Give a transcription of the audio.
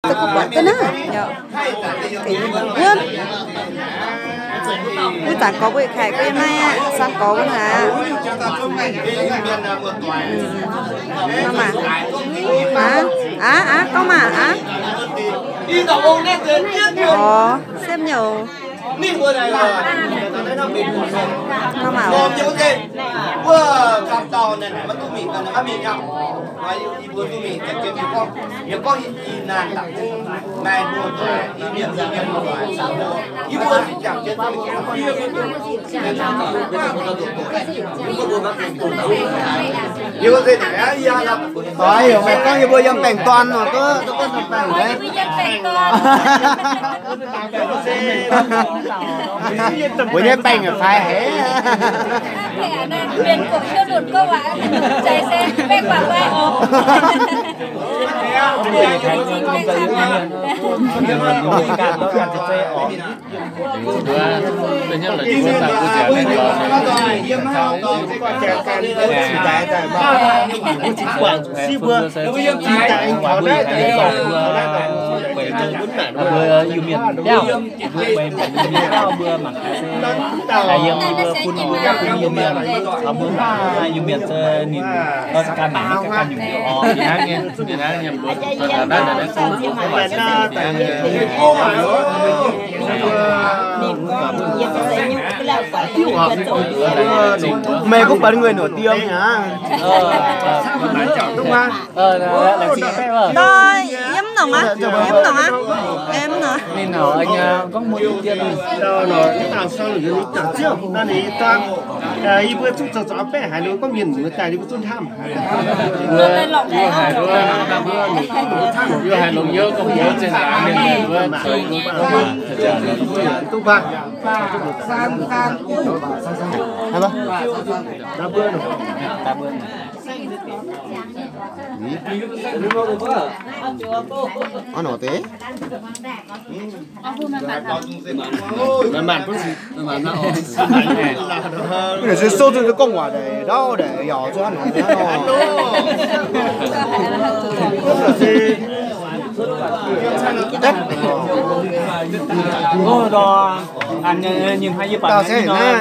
Tôi cũng bật cái nữa. Cái nguyên. Cứ tặng có cái khai cái này á, sang có cái hả? Có mà xem nhiều. Không mà. Vừa cầm tàu này nó tụi mình là nó mình nhau. Nói vừa tụi mình cái con nếu có hiện nàn tặng này luôn rồi miệng rồi vừa chẳng chết tao như có gì để ra là rồi mày có như bây giờ cảnh toàn rồi có cảnh đấy bây giờ cảnh ở phải hết biển cũng chưa đột câu ạ chạy xe bé quả quayอยู่เมียนเจ้าไปเมียนเจ้าเบื่อหมักแต่ยังเบื่อคุณอยู่เมียนเอาเบื่ออยู่เมียนเจอนี่ก็การหมักการอยู่อ๋อดีนะเงี้ยดีนะเนี่ยเบื่อได้แต่ได้สู้ไม่ไหวแต่mày cũng bắn người nổi tiếng nhá đúng không là chị phép rồi Rồi, em nồng á? Em nữa. nên nào anh có một tiền đâu rồi cái tàu sau rồi cái trướcนั่นนี่ตอนอีเพื่อทุกจะแปะหายรู้ก็มีหนูแต่ที่ก็ต้นทำ vừa hài luôn vừa hài lồng nhớ công bố trên đá nên vừa chơi thật ra là tốt ba hay không đã bữa rồi ta bữa nó nổi thế màn có gì màn nó cái này sâu cho cái con quả để đâu để nhỏ cho nó đó anh nhìn hai với bạn